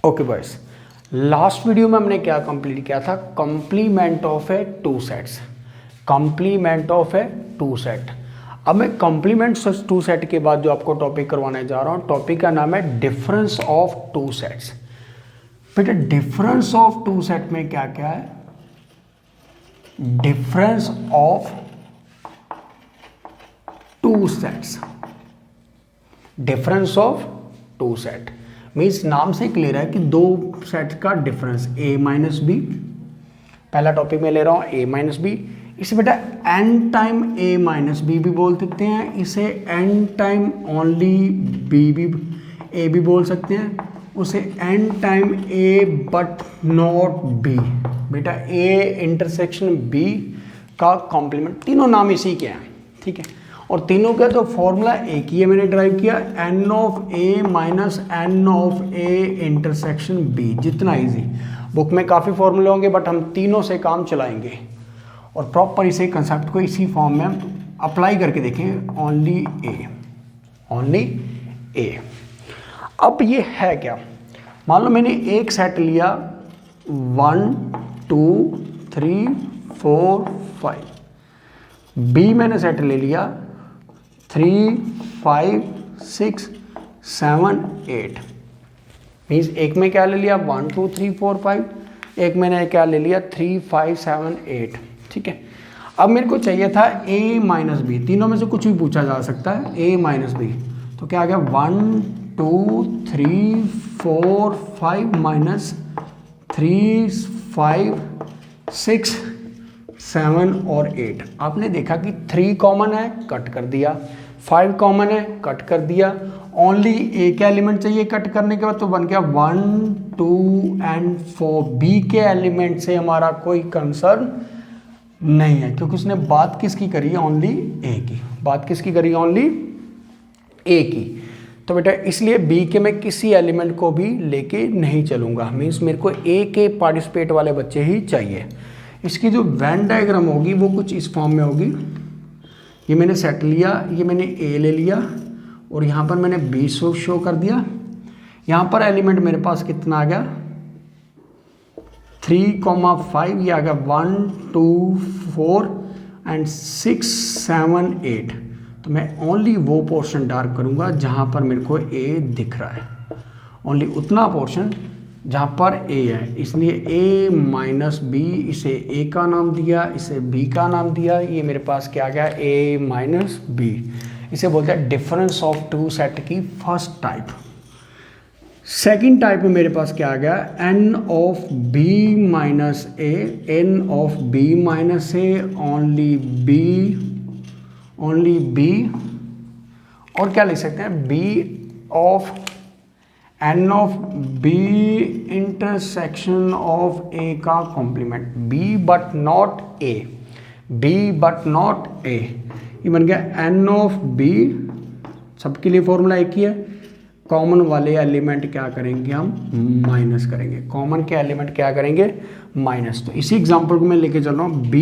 Okay boys, last video में हमने क्या कंप्लीट किया था? Complement of a two sets. Complement of a two set. अब मैं कंप्लीमेंट टू सेट के बाद जो आपको टॉपिक करवाने जा रहा हूं, टॉपिक का नाम है डिफरेंस ऑफ टू सेट्स। बेटा डिफरेंस ऑफ टू सेट में क्या क्या है? Difference of two sets. Difference of two set means नाम से क्लियर है कि दो सेट का डिफरेंस a माइनस बी। पहला टॉपिक में ले रहा हूं a माइनस बी। इसे बेटा n time a minus B भी बोल सकते हैं, इसे n टाइम ओनली b भी a भी बोल सकते हैं, उसे n time a but not b। बेटा a इंटरसेक्शन b का कॉम्प्लीमेंट, तीनों नाम इसी के हैं, ठीक है। और तीनों का तो फॉर्मूला एक ही है, मैंने ड्राइव किया n of a minus n of a intersection b। जितना इजी, बुक में काफ़ी फॉर्मूले होंगे बट हम तीनों से काम चलाएंगे और प्रॉपर इसे कंसेप्ट को इसी फॉर्म में हम अप्लाई करके देखें। Only a। अब ये है क्या? मान लो मैंने एक सेट लिया 1 2 3 4 5, b मैंने सेट ले लिया 3 5 6 7 8। मीन्स एक में क्या ले लिया 1 2 3 4 5, एक मैंने क्या ले लिया 3 5 7 8, ठीक है। अब मेरे को चाहिए था a माइनस बी, तीनों में से कुछ भी पूछा जा सकता है, a माइनस बी। तो क्या आ गया 1 2 3 4 5 माइनस 3 5 6 7 और 8। आपने देखा कि 3 कॉमन है, कट कर दिया, 5 कॉमन है, कट कर दिया, ओनली ए के एलिमेंट चाहिए कट करने के बाद, तो बन गया 1 2 एंड 4। बी के एलिमेंट से हमारा कोई कंसर्न नहीं है क्योंकि उसने बात किसकी करी है? ओनली ए की। बात किसकी करी? ओनली ए की। तो बेटा इसलिए बी के मैं किसी एलिमेंट को भी लेके नहीं चलूंगा। मीन्स मेरे को ए के पार्टिसिपेट वाले बच्चे ही चाहिए। इसकी जो वेन डायग्राम होगी वो कुछ इस फॉर्म में होगी। ये मैंने सेट लिया, ये मैंने ए ले लिया और यहाँ पर मैंने बी शो कर दिया। यहाँ पर एलिमेंट मेरे पास कितना आ गया 3,5, ये आ गया 1 2 4 एंड 6 7 8। तो मैं ओनली वो पोर्शन डार्क करूँगा जहाँ पर मेरे को ए दिख रहा है, ओनली उतना पोर्शन जहाँ पर a है। इसलिए a माइनस बी, इसे a का नाम दिया, इसे b का नाम दिया। ये मेरे पास क्या आ गया a माइनस बी। इसे बोलते हैं डिफरेंस ऑफ टू सेट की फर्स्ट टाइप। सेकंड टाइप में मेरे पास क्या आ गया n of b minus a, n of b minus a, only b। और क्या लिख सकते हैं b of n of b intersection of a का complement, b but not a, b but not a। ये बन गया n ऑफ b। सबके लिए फॉर्मूला एक ही है, कॉमन वाले एलिमेंट क्या करेंगे हम? माइनस करेंगे। कॉमन के एलिमेंट क्या करेंगे? माइनस। तो इसी एग्जांपल को मैं लेके चल रहा हूँ b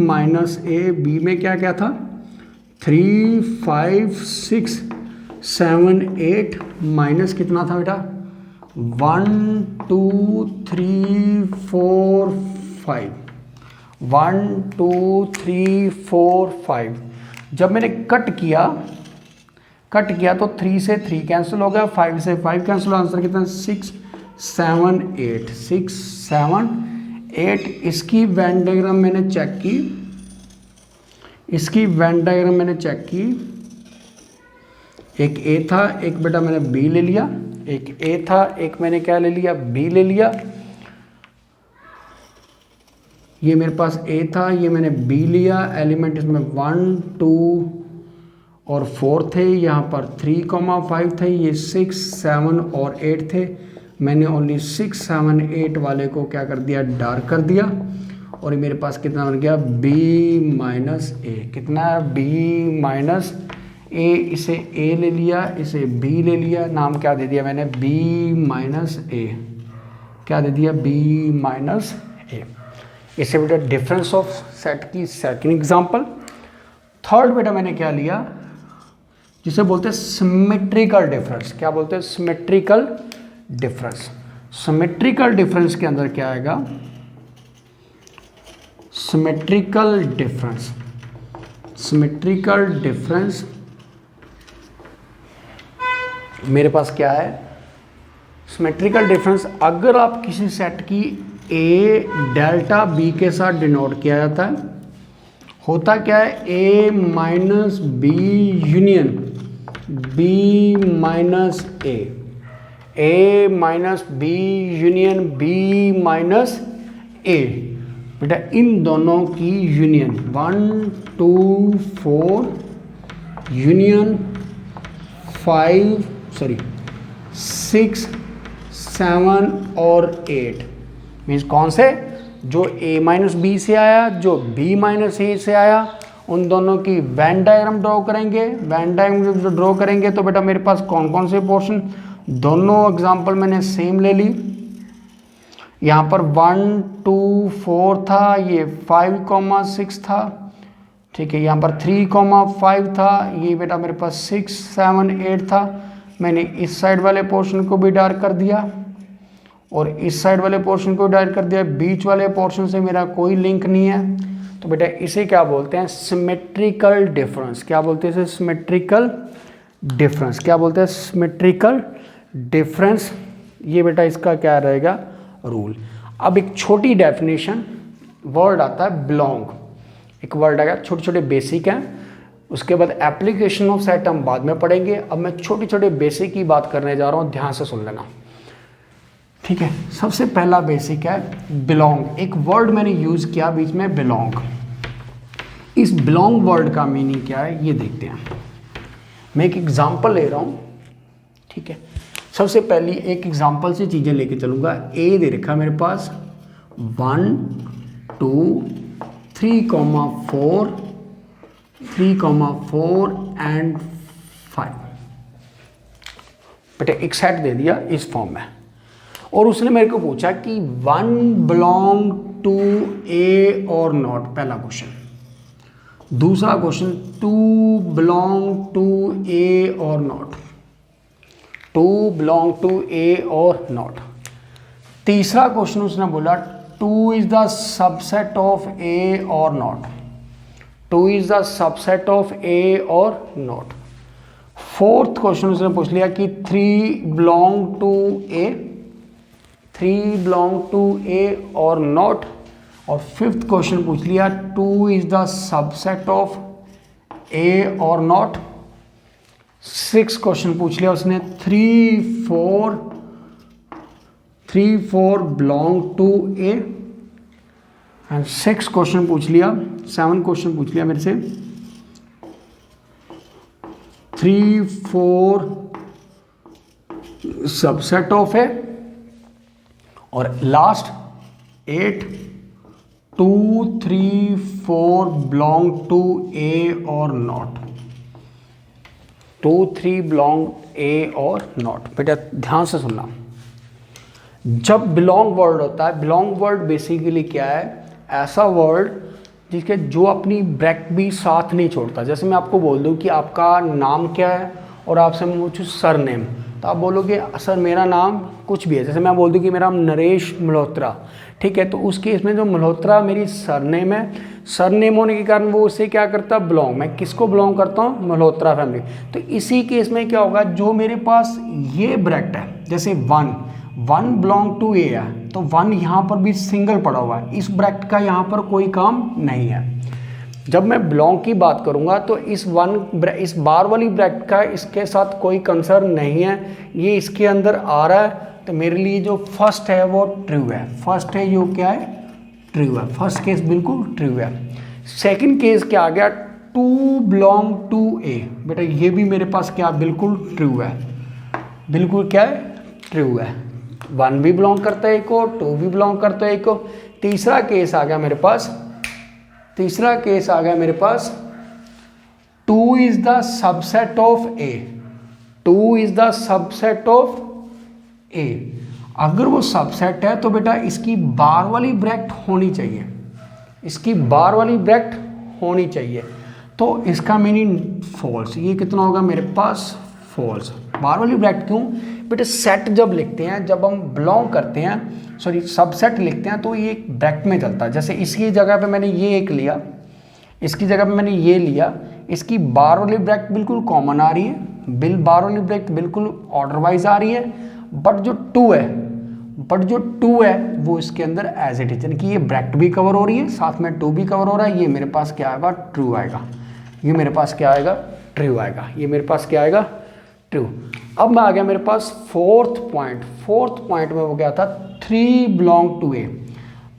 माइनस a। b में क्या क्या था 3 5 6 7 8 माइनस कितना था बेटा 1 2 3 4 5, 1 2 3 4 5। जब मैंने कट किया तो 3 से 3 कैंसिल हो गया, 5 से 5 कैंसिल, आंसर कितना 6 7 8, 6 7 8। इसकी वेन डायग्राम मैंने चेक की, एक a था, एक बेटा मैंने b ले लिया। एक a था, एक मैंने क्या ले लिया? b ले लिया। ये मेरे पास a था, ये मैंने b लिया। एलिमेंट इसमें 1 2 और 4 थे, यहाँ पर 3,5 थे, ये 6 7 और 8 थे। मैंने ओनली 6 7 8 वाले को क्या कर दिया? डार्क कर दिया। और ये मेरे पास कितना बन गया b माइनस a। कितना है? b minus a। इसे a ले लिया, इसे b ले लिया, नाम क्या दे दिया मैंने? b minus a। क्या दे दिया? b minus a। इसे बेटा डिफरेंस ऑफ सेट की सेकंड एग्जांपल। थर्ड बेटा मैंने क्या लिया जिसे बोलते हैं सिमेट्रिकल डिफरेंस। क्या बोलते हैं? Symmetrical difference. सिमेट्रिकल डिफरेंस के अंदर क्या आएगा, सिमेट्रिकल डिफरेंस, सिमेट्रिकल डिफरेंस मेरे पास क्या है, सिमेट्रिकल डिफरेंस अगर आप किसी सेट की ए डेल्टा बी के साथ डिनोट किया जाता है, होता क्या है, A minus B union B minus A minus B union B minus A, बेटा इन दोनों की यूनियन 1 2 4 यूनियन 6 7 और 8 मीन्स कौन से, जो a माइनस बी से आया, जो b माइनस ए से आया, उन दोनों की वेन डायग्राम ड्रॉ करेंगे। वेन डायग्राम जब ड्रॉ करेंगे तो बेटा मेरे पास कौन कौन से पोर्शन, दोनों एग्जांपल मैंने सेम ले ली। यहाँ पर 1 2 4 था, ये 5 6 था, ठीक है। यहाँ पर 3 5 था, ये बेटा मेरे पास 6 7 8 था। मैंने इस साइड वाले पोर्शन को भी डार्क कर दिया और इस साइड वाले पोर्शन को डार्क कर दिया। बीच वाले पोर्शन से मेरा कोई लिंक नहीं है, तो बेटा इसे क्या बोलते हैं, सिमेट्रिकल डिफरेंस। क्या बोलते हैं इसे, सिमेट्रिकल डिफरेंस। क्या बोलते हैं, सिमेट्रिकल डिफरेंस। ये बेटा इसका क्या रहेगा, रूल। अब एक छोटी डेफिनेशन वर्ड आता है बिलोंग, एक वर्ड आएगा, छोटे छोटे बेसिक हैं, उसके बाद एप्लीकेशन ऑफ सेट हम बाद में पढ़ेंगे। अब मैं छोटे छोटे बेसिक की बात करने जा रहा हूँ, ध्यान से सुन लेना, ठीक है। सबसे पहला बेसिक है बिलोंग। एक वर्ड मैंने यूज किया बीच में, बिलोंग। इस बिलोंग वर्ड का मीनिंग क्या है ये देखते हैं। मैं एक एग्जांपल ले रहा हूं, ठीक है। सबसे पहली एक एग्जांपल से चीजें लेके चलूंगा। ए दे रखा मेरे पास 1 2 3 4 एंड 5, बेटा एक सेट दे दिया इस फॉर्म में, और उसने मेरे को पूछा कि 1 बिलोंग टू ए और नॉट, पहला क्वेश्चन। दूसरा क्वेश्चन 2 बिलोंग टू ए और नॉट, 2 बिलोंग टू ए और नॉट। तीसरा क्वेश्चन उसने बोला 2 is the subset of A और not, 2 is the subset of A और नॉट। फोर्थ क्वेश्चन उसने पूछ लिया कि 3 belong to A, 3 belong to A और नॉट। और फिफ्थ क्वेश्चन पूछ लिया 2 is the subset of A और नॉट। सिक्स क्वेश्चन पूछ लिया उसने 3 4 belong to A. And 6 question पूछ लिया, 7 क्वेश्चन पूछ लिया मेरे से 3 4 सबसेट ऑफ ए, और लास्ट 8 2 3 4 बिलोंग टू ए और नॉट, 2 3 बिलोंग ए और नॉट। बेटा ध्यान से सुनना, जब बिलोंग वर्ड होता है, बिलोंग वर्ड बेसिकली क्या है, ऐसा वर्ड जिसके जो अपनी ब्रैकेट भी साथ नहीं छोड़ता। जैसे मैं आपको बोल दूं कि आपका नाम क्या है और आपसे मैं पूछूं सर नेम, तो आप बोलोगे सर मेरा नाम कुछ भी है। जैसे मैं बोल दूं कि मेरा नाम नरेश मल्होत्रा, ठीक है, तो उस केस में जो मल्होत्रा मेरी सरनेम है, सरनेम होने के कारण वो उससे क्या करता है, बिलोंग। मैं किसको बिलोंग करता हूँ, मल्होत्रा फैमिली। तो इसी केस में क्या होगा, जो मेरे पास ये ब्रैकेट है, जैसे 1 बिलोंग टू ए है, तो 1 यहाँ पर भी सिंगल पड़ा हुआ है, इस ब्रैकेट का यहाँ पर कोई काम नहीं है। जब मैं बिलोंग की बात करूंगा तो इस बार वाली ब्रैकेट का इसके साथ कोई कंसर्न नहीं है, ये इसके अंदर आ रहा है, तो मेरे लिए जो फर्स्ट है वो ट्रू है। फर्स्ट है जो क्या है, ट्रू है। फर्स्ट केस बिल्कुल ट्रू है। सेकंड केस क्या आ गया, 2 बिलोंग टू ए, बेटा ये भी मेरे पास क्या बिल्कुल ट्रू है, बिल्कुल क्या है, ट्रू है। 1 भी बिलोंग करता है ए को, 2 भी बिलोंग करता है ए को। तीसरा केस आ गया मेरे पास, 2 is the subset of A, 2 is the subset of A. अगर वो सबसेट है तो बेटा इसकी बार वाली ब्रैकेट होनी चाहिए, इसकी बार वाली ब्रैकेट होनी चाहिए, तो इसका मीनिंग फॉल्स। ये कितना होगा मेरे पास, फॉल्स। बार वाली ब्रैकेट क्यों, बेटे सेट जब लिखते हैं, जब हम बिलोंग करते हैं, सॉरी सबसेट लिखते हैं, तो ये एक ब्रैकेट में चलता है। जैसे इसकी जगह पे मैंने ये एक लिया, इसकी जगह पे मैंने ये लिया, इसकी बार वाली ब्रैकेट बिल्कुल कॉमन आ रही है, बार वाली ब्रैकेट बिल्कुल ऑर्डर वाइज आ रही है, बट जो टू है वो इसके अंदर एज इट इज, यानी कि ये ब्रैकेट भी कवर हो रही है, साथ में टू भी कवर हो रहा है। ये मेरे पास क्या आएगा? ट्रू आएगा। ये मेरे पास क्या आएगा? ट्रू आएगा। ये मेरे पास क्या आएगा? ट्रू। अब मैं आ गया मेरे पास फोर्थ पॉइंट में वो क्या था? 3 बिलोंग टू ए।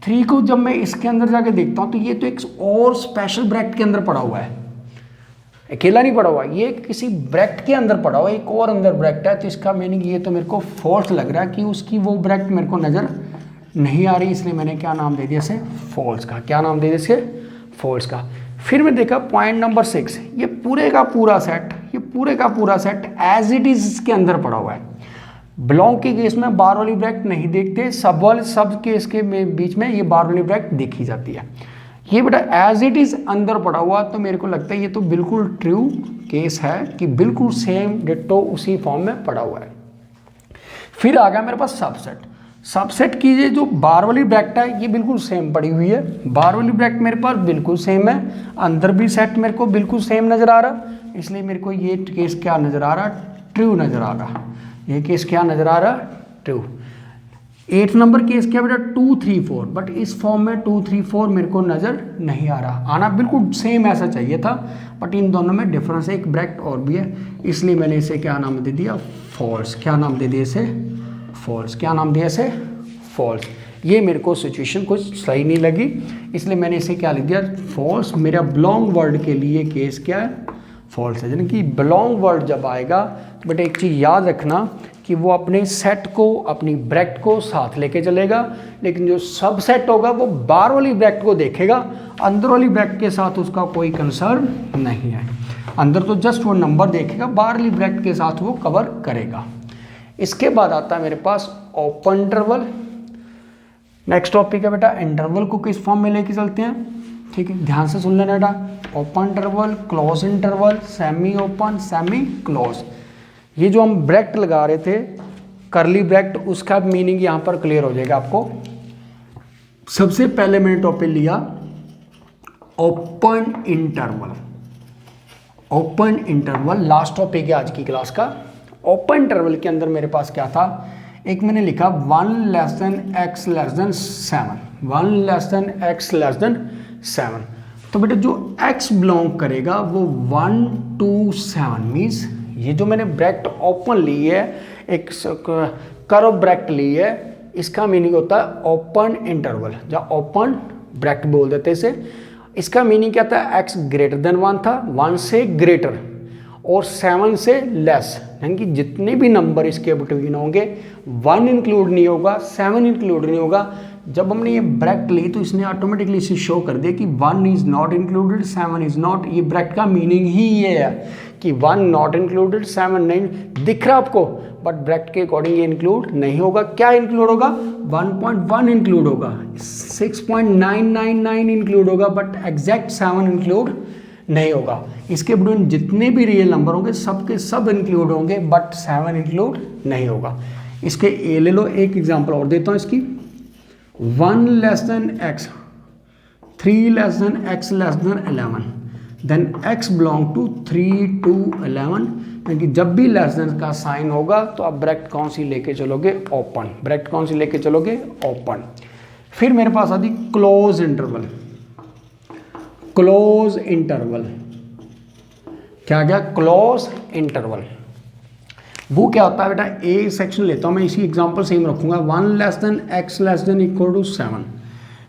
3 को जब मैं इसके अंदर जाके देखता हूँ तो ये तो एक और स्पेशल ब्रैकेट के अंदर पड़ा हुआ है, अकेला नहीं पड़ा हुआ, ये किसी ब्रैकेट के अंदर पड़ा हुआ है, एक और अंदर ब्रैकेट है। तो इसका मीनिंग ये तो मेरे को फॉल्स लग रहा है कि उसकी वो ब्रैकेट मेरे को नज़र नहीं आ रही, इसलिए मैंने क्या नाम दे दिया इसे? फॉल्स का। क्या नाम दे दिया इसे? फॉल्स का। फिर मैं देखा पॉइंट नंबर 6, ये पूरे का पूरा सेट एज इट इज इसके अंदर पड़ा हुआ है। बिलोंग के केस में बार वाली ब्रैकेट नहीं देखते, सब केस के बीच में ये बार वाली ब्रैकेट देखी जाती है। ये बेटा एज इट इज अंदर पड़ा हुआ, तो मेरे को लगता है ये तो बिल्कुल ट्रू केस है कि बिल्कुल सेम डिट्टो उसी फॉर्म में पड़ा हुआ है। फिर आ गया मेरे पास सबसेट की ये जो बार वाली ब्रैकेट है ये बिल्कुल सेम पड़ी हुई है, बार वाली ब्रैकेट मेरे पास बिल्कुल सेम है, अंदर भी सेट मेरे को बिल्कुल सेम नजर आ रहा, इसलिए मेरे को ये केस क्या नजर आ रहा? ट्रू नजर आ रहा। ये केस क्या नजर आ रहा? ट्रू। 8 नंबर केस क्या बेटा? 2 3 4, बट इस फॉर्म में 2 3 4 मेरे को नजर नहीं आ रहा, आना बिल्कुल सेम ऐसा चाहिए था, बट इन दोनों में डिफरेंस है, एक ब्रैकेट और भी है, इसलिए मैंने इसे क्या नाम दे दिया? फॉल्स। क्या नाम दे दिया इसे? फॉल्स। क्या नाम दिया इसे? फॉल्स। ये मेरे को सिचुएशन कुछ सही नहीं लगी, इसलिए मैंने इसे क्या लिख दिया? फॉल्स। मेरा बिलोंग वर्ड के लिए केस क्या है? फॉल्स है। यानी कि बिलोंग वर्ड जब आएगा तो बेटा एक चीज़ याद रखना कि वो अपने सेट को, अपनी ब्रैकेट को साथ लेके चलेगा, लेकिन जो सबसेट होगा वो बार वाली ब्रैकेट को देखेगा, अंदर वाली ब्रैकेट के साथ उसका कोई कंसर्न नहीं है। अंदर तो जस्ट वो नंबर देखेगा, बाहर वाली ब्रैकेट के साथ वो कवर करेगा। इसके बाद आता है मेरे पास ओपन इंटरवल। नेक्स्ट टॉपिक है बेटा इंटरवल को किस फॉर्म में लेके चलते हैं, ठीक है, ध्यान से सुन लेना बेटा। Open interval, close interval, semi open, semi close. ये जो हम ब्रैकेट लगा रहे थे, करली ब्रैकेट, उसका मीनिंग यहाँ पर क्लियर हो जाएगा आपको। सबसे पहले मैंने टॉपिक लिया open interval. Open interval last topic है आज की क्लास का। ओपन इंटरवल के अंदर मेरे पास क्या था? एक मैंने लिखा 1 x <7, 1 x <7। तो बेटा जो x बिलोंग करेगा वो 1 to 7 मीन्स ये जो मैंने ब्रैकेट ओपन ली है, एक कर्व ब्रैकेट ली है, इसका मीनिंग होता है ओपन इंटरवल, या ओपन ब्रैकेट बोल देते इसे। इसका मीनिंग क्या था? x ग्रेटर देन 1 था, 1 से ग्रेटर और 7 से लेस, यानी कि जितने भी नंबर इसके बिटवीन होंगे 1 इंक्लूड नहीं होगा, 7 इंक्लूड नहीं होगा। जब हमने ये ब्रैकेट ली तो इसने ऑटोमेटिकली इसे शो कर दिया कि 1 is not included, 7 is not. ये ब्रैकेट का मीनिंग ही ये है कि 1 नॉट इंक्लूडेड, 7 नहीं दिख रहा आपको, बट ब्रैकेट के अकॉर्डिंग ये इंक्लूड नहीं होगा। क्या इंक्लूड होगा? 1.1 इंक्लूड होगा, 6.999 इंक्लूड होगा, बट एग्जैक्ट 7 इंक्लूड नहीं होगा। इसके बिटवीन जितने भी रियल नंबर होंगे सबके सब इंक्लूड होंगे, बट 7 इंक्लूड नहीं होगा। इसके ए ले लो, एक एग्जांपल और देता हूँ इसकी। 1 x, 3 x 11, then x belong to 3 to 11, क्योंकि जब भी लेस देन का साइन होगा तो आप ब्रैकेट कौन सी लेके चलोगे? ओपन। ब्रैकेट कौन सी लेके चलोगे? ओपन। फिर मेरे पास आती क्लोज इंटरवल। क्लोज इंटरवल क्या गया? Close interval. वो क्या होता है बेटा? ए सेक्शन लेता हूँ मैं, इसी एग्जांपल सेम रखूंगा। 1 x < 7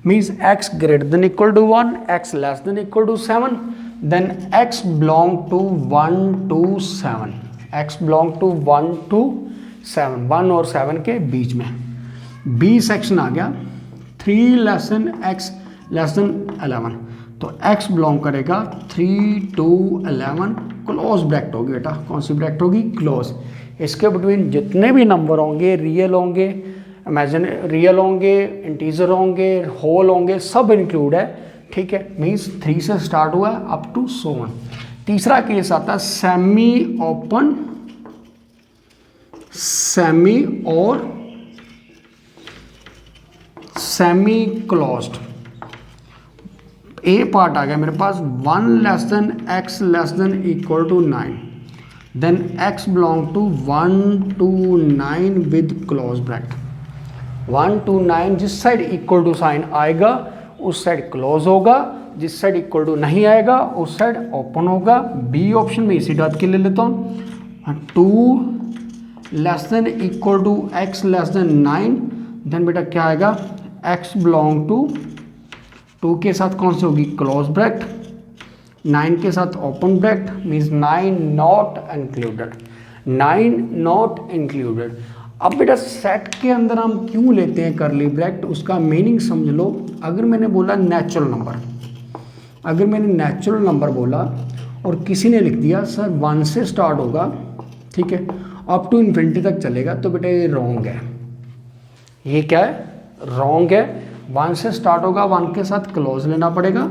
means x greater than equal to 1, x less than equal to 7, then x belong to 1 to 7, x belong to 1 to 7, 1 और 7 के बीच में। बी सेक्शन आ गया 3 x < 11, तो x बिलोंग करेगा 3 to 11, क्लोज ब्रैकेट होगी बेटा। कौन सी ब्रैकेट होगी? क्लोज। इसके बिटवीन जितने भी नंबर होंगे, रियल होंगे, इमेजिन रियल होंगे, इंटीजर होंगे, होल होंगे, सब इंक्लूड है, ठीक है। मीन्स 3 से स्टार्ट हुआ है अप टू 100। तीसरा केस आता है सेमी ओपन। सेमी और सेमी क्लोज्ड। ए पार्ट आ गया मेरे पास 1 less than x less than equal to 9, then x belong to 1 to 9 with close bracket. 1 to 9 जिस साइड इक्वल टू साइन आएगा उस साइड क्लोज होगा, जिस साइड इक्वल टू नहीं आएगा उस साइड ओपन होगा। बी ऑप्शन में इसी डॉट के ले लेता हूँ। 2 less than equal to x less than 9, then बेटा क्या आएगा, x बिलोंग टू 2 के साथ कौन सी होगी, क्लोज ब्रैकेट, 9 के साथ open bracket, means 9 not included, 9 not included. अब बेटा सेट के अंदर हम क्यों लेते हैं करली ब्रैकेट, उसका मीनिंग समझ लो। अगर मैंने बोला नेचुरल नंबर, अगर मैंने नेचुरल नंबर बोला और किसी ने लिख दिया सर 1 से स्टार्ट होगा, ठीक है, अप टू इन्फिनिटी तक चलेगा, तो बेटा ये रॉन्ग है। ये क्या है, रॉन्ग है। 1 से स्टार्ट होगा, 1 के साथ क्लोज लेना पड़ेगा,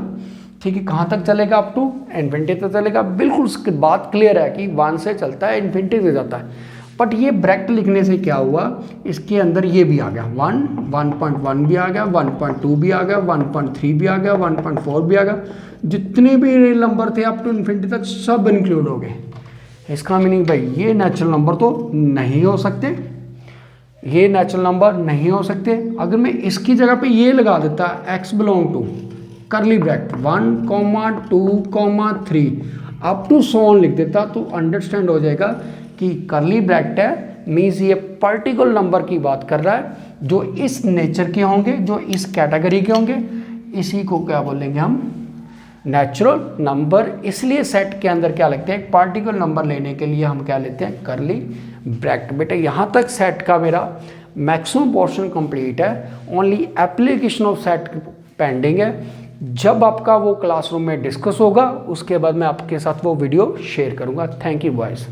ठीक है। कहाँ तक चलेगा, अप टू इन्फिनिटी तक चलेगा। बिल्कुल उसकी बात क्लियर है कि 1 से चलता है, इन्फिनिटी से जाता है। बट ये ब्रैकेट लिखने से क्या हुआ, इसके अंदर ये भी आ गया 1, 1.1 भी आ गया, 1.2 भी आ गया, 1.3 भी आ गया, 1.4 भी आ गया। जितने भी नंबर थे अप टू इन्फिनिटी तक सब इंक्लूड हो गए। इसका मीनिंग भाई ये नेचुरल नंबर तो नहीं हो सकते, ये नेचुरल नंबर नहीं हो सकते। अगर मैं इसकी जगह पे ये लगा देता x belong to curly bracket 1, 2, 3 up to so on लिख देता, तो अंडरस्टैंड हो जाएगा कि करली ब्रैकेट है, मीन्स ये पर्टिकुलर नंबर की बात कर रहा है जो इस नेचर के होंगे, जो इस कैटेगरी के होंगे। इसी को क्या बोलेंगे हम, नेचुरल नंबर। इसलिए सेट के अंदर क्या लिखते हैं, एक पार्टिकुलर नंबर लेने के लिए हम क्या लेते हैं, करली ब्रैकेट। बेटा यहाँ तक सेट का मेरा मैक्सिमम पोर्शन कंप्लीट है, only application of set pending है। जब आपका वो क्लासरूम में डिस्कस होगा उसके बाद मैं आपके साथ वो वीडियो शेयर करूँगा। Thank you boys.